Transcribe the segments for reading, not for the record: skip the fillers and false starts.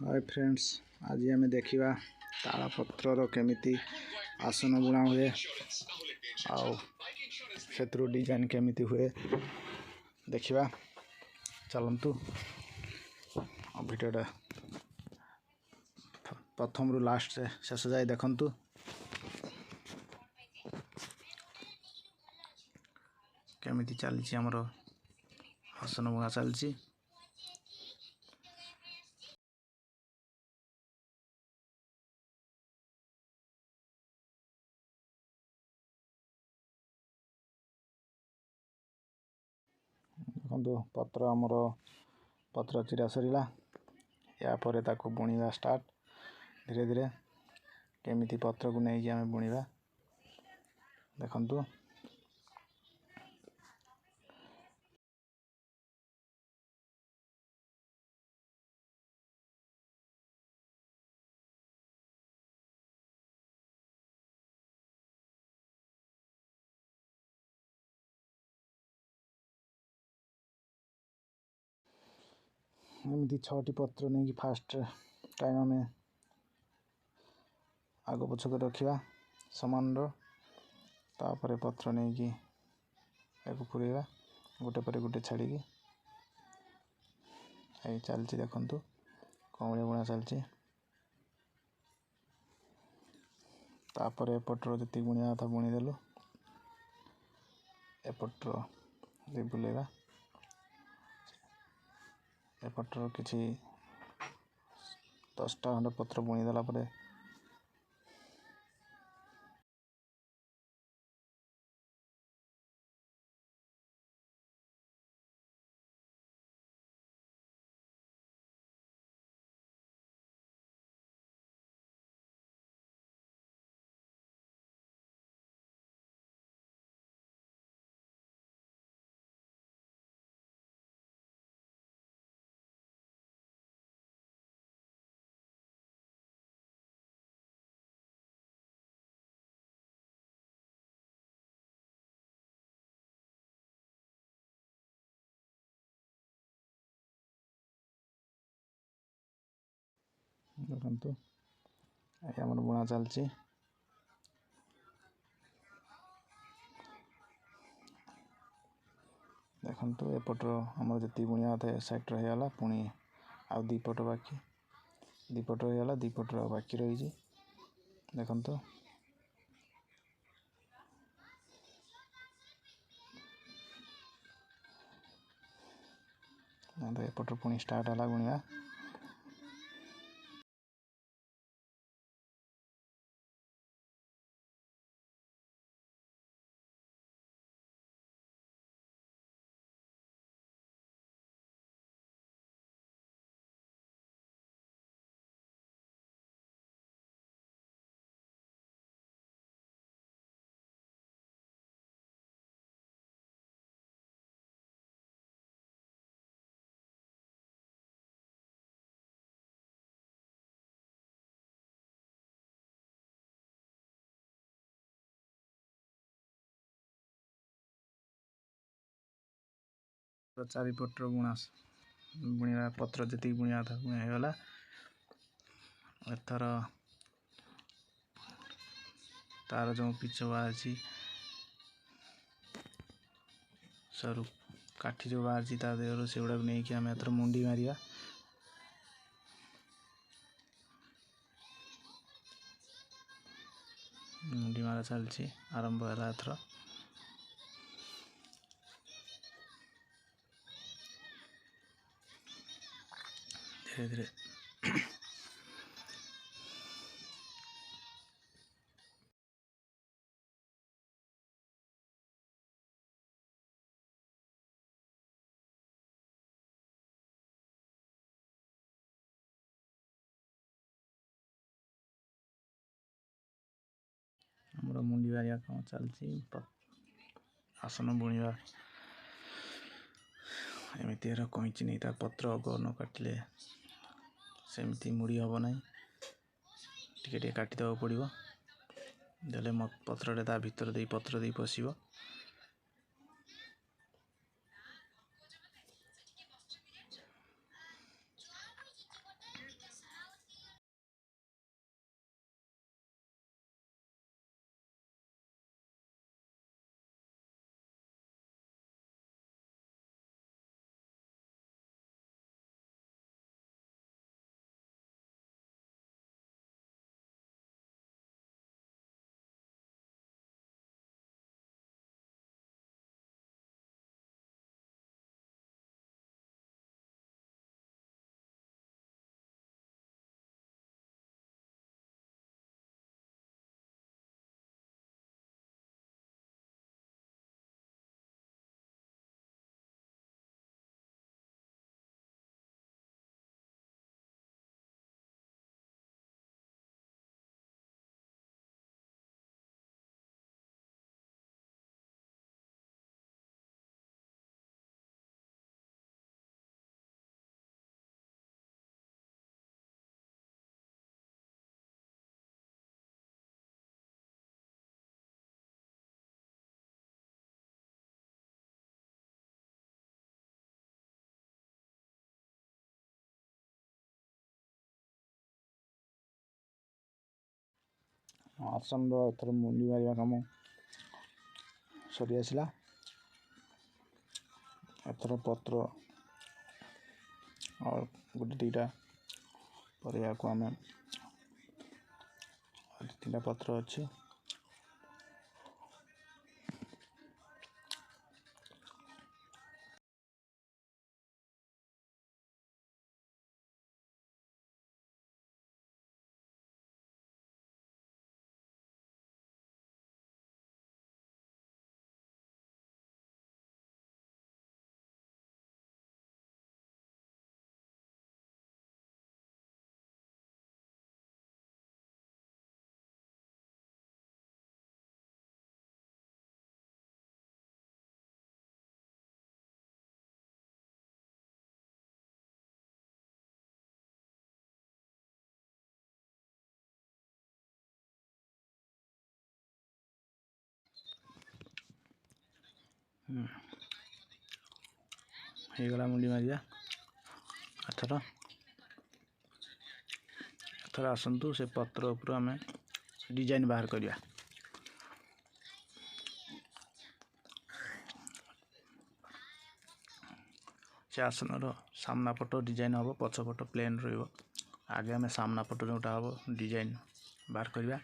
Hi friends, आज आम देखा ताल पत्र केमिति आसन बुणा हुए आउ डिजाइन केमिति हुए देखा। चलतु भिडियोटा प्रथम रु लास्ट से शेष जाए देखंतु। केमिति चली आमर आसन बुणा चलती। देखो पत्र आमर पत्र चिरा सरीला। या परे ताको बुणीवा स्टार्ट धीरे धीरे केमिति पत्र को नहीं आम बुणीवा देखंतु। एमती 6टी पत्र नहीं फास्ट टाइम आम आग पछक रखा समान तापर पत्र नहीं कि पुरेवा गोटे पर गोटे छाड़ी चलती। देखंतु कमलिया बुणा चलती। तापर एपटर जी बुणिया था बुणीदेलु। एपटर बुलेगा एपटर किसी 10टा खंड पत्र बुणीदेला परे देखंतु आमर बुणा चलती। देखंतु एपटर आमर जी बुणिया था साइड रहीगला पुणी आउ दीपट बाकी दीपट रहीगला दीपट बाकी रही। देखंतु एपटर पुणी स्टार्ट है बुणिया। चारिपटर बुणा पत्र जी बुणिया था बुणा होगला। एथर तार जो पिछ बाहरी सरू काठी जो बाहरी ता देहर से गुड़ा नहीं कि आम एथर मुंडी मारिया। मुंडी मारा चलती आरंभ है एथर। धीरे धीरे आमर मुंडी मारिया काम चलती। आसन बुणीवा एमती कईची नहीं पत्र अग न काटिले सेमती मुड़ी हम ना टे काटिदेव पड़ो देले पत्र ता भीतर दे पत्र दे पशिब। आसनर एथर मुंडी मारिया काम सरी आसला। एथर पत्र और गोटे दुईटा पर या आम 3टा पत्र अच्छी गला मुंडी मारिया। एथर आसतु से पत्र उपर आम डिजाइन बाहर करवा। से आसनर सामना पट डिजाइन हम पछपट प्लेन आगे आम सामना पट जोटा हम डिजाइन बाहर करवा।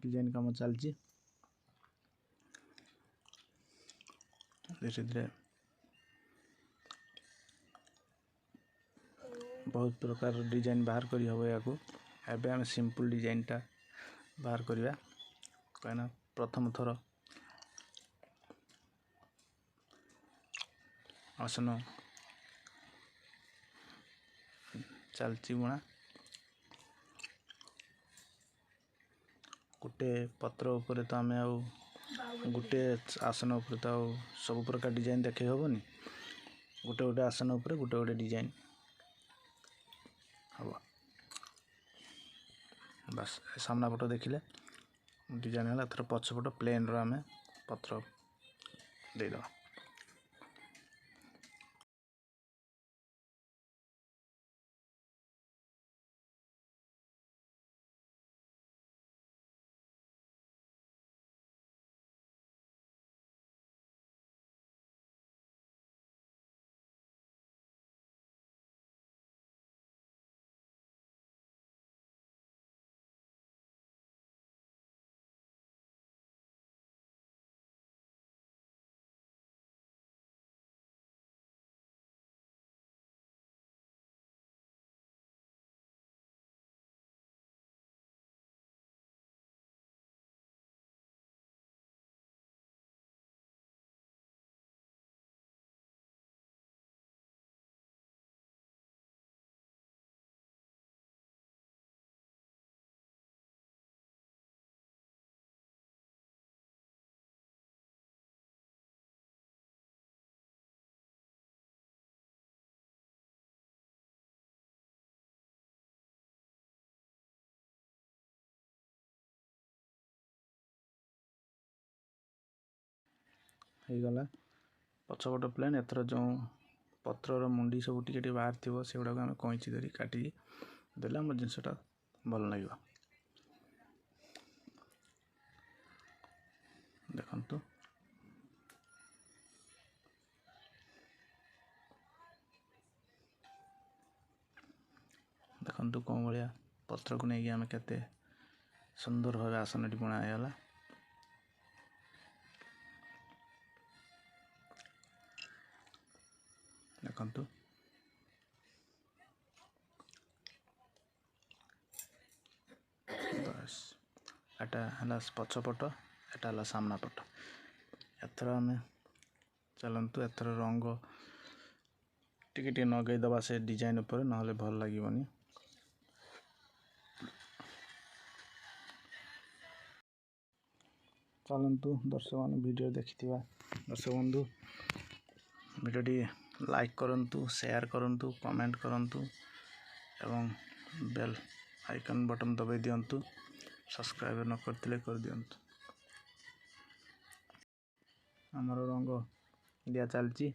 डिजाइन काम चलती धीरे धीरे बहुत प्रकार डिजाइन बाहर करी हबो। याको एबे हम सिंपल डिजाइन टा बाहर करवा कहना प्रथम थर आसन चलती बुणा गोटे पत्र उपर तो आम गोटे आसन उपर तो सब प्रकार डिजाइन देखे हेनी। गोटे गोटे आसन उपर गोटे गोटे डिजाइन हम बस सामना पट देखिले डिजाइन है। थर पछपट प्लेन आम पत्र देद गला पछपट प्लेन। एथर जो पत्रर मुंडी सब टिके बाहर थी से गुड़ा आम कैंची धरी काटी देला आम जिनसटा भल लगे। देखंतु देखंतु कौन भाया पत्र को लेकिन आम केते सुंदर भाव आसनटी बनागला। देखंतु बस एटा है पछपट एटा है सामना पट। एथर आम चलतु एथर रंग टिके नगई दबा से डिजाइन उपर ना भल लगे। चलतु दर्शक मान वीडियो देखि दर्शक बंधु वीडियोटी लाइक करंतु शेयर करंतु कमेंट करंतु एवं बेल आइकन बटन दबाई दियंतु सब्सक्राइब न करथिले कर दियंतु। आमर रंग दिया चलची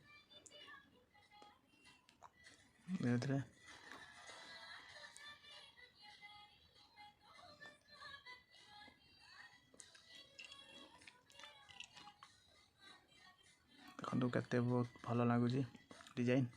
धीरे धीरे देखो केते बहुत भल लगुच डिजाइन।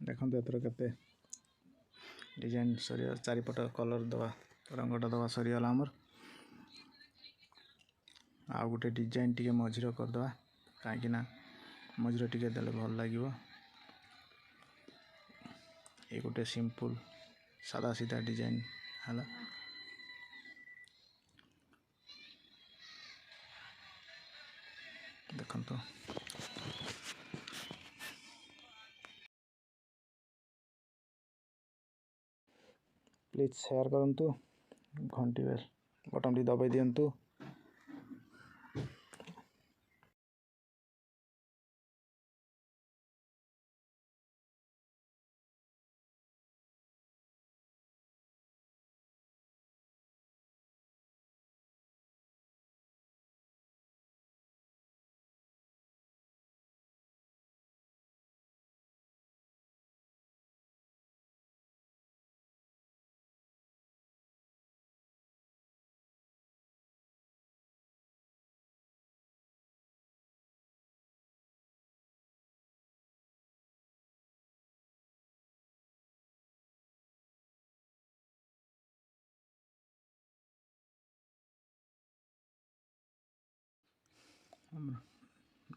देखो देखो एथर केते डिजाइन सरी चारिपट कलर दवा रंगटा दवा सरीगला आमर आ गोटे डिजाइन टी मझीर करदे कहीं मझीर टी देले भल लगे। ये गोटे सिंपल सादा सीधा डिजाइन है। देखो प्लीज शेयर करंतु घंटी बेल बटन टी दबाई दियंतु।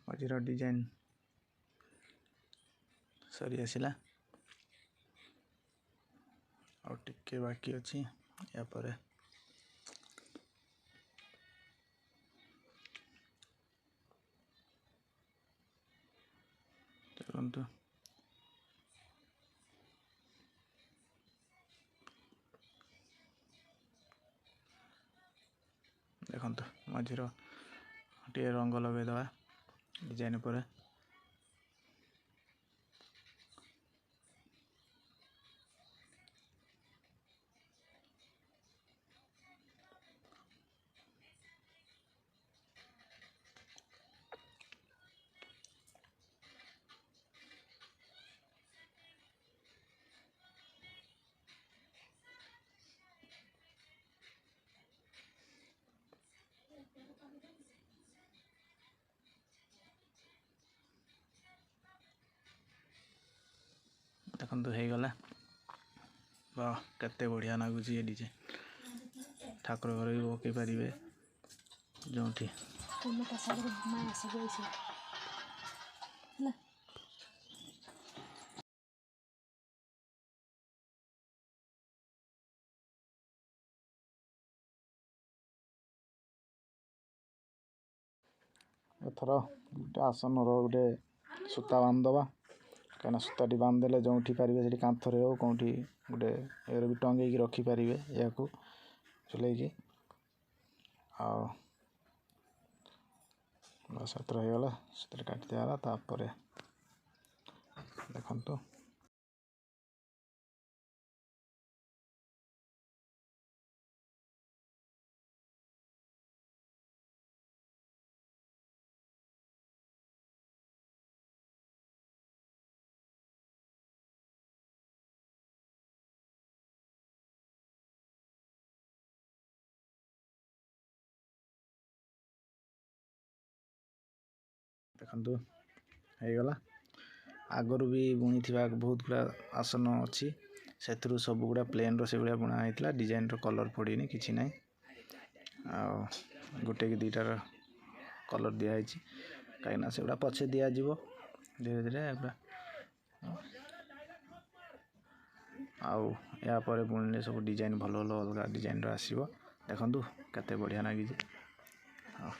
मझीर डिजाइन सरी आसला और टिके बाकी अच्छी या पर चलतु देखो मझीर टे रंग लगेदवा डिजाइन पर देखो हो गला वाह केते बढ़िया लगुच ये डिजाइन ठाकुर घर भी पकई पारे जो एथर गोटे आसन गोटे सूता बांधवा कहीं सूताटी बांधदेले जो पारे से कांथरे हो कौटी गोटे ये भी टंगे रखिपारे या चलैकी बस एथर होगला से काटी दिगला तापर देखु ଦେଖନ୍ତୁ ହେଇଗଲା। ଆଗରୁ ବି ବୁଣିଥିବା ବହୁତ ଗୁଡ଼ା ଆସନ ଅଛି, ସେଥିରୁ ସବୁ ଗୁଡ଼ା ପ୍ଲେନ୍ର ସେଭଳିଆ ବୁଣା ହେଇଥିଲା, ଡିଜାଇନ୍ର କଲର୍ ପଡ଼ିନି କିଛି ନାହିଁ। ଆଉ ଗୋଟେ କି ଦୁଇଟାର କଲର୍ ଦିଆହେଇଛି, କାହିଁକିନା ସେଗୁଡ଼ା ପଛେ ଦିଆଯିବ ଧୀରେ ଧୀରେ ପୁରା। ଆଉ ୟା ପରେ ବୁଣିଲେ ସବୁ ଡିଜାଇନ୍ ଭଲ ଭଲ ଅଲଗା ଡିଜାଇନ୍ର ଆସିବ। ଦେଖନ୍ତୁ କେତେ ବଢ଼ିଆ ଲାଗିଛି। ଆଉ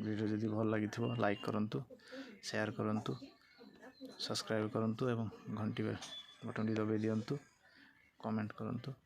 ଭିଡ଼ିଓ ଯଦି ଭଲ ଲାଗିଥିବ ଲାଇକ୍ କରନ୍ତୁ, ସେୟାର କରନ୍ତୁ, ସବସ୍କ୍ରାଇବ୍ କରନ୍ତୁ ଏବଂ ଘଣ୍ଟି ବଟନ୍ଟି ଦବାଇ ଦିଅନ୍ତୁ, କମେଣ୍ଟ କରନ୍ତୁ।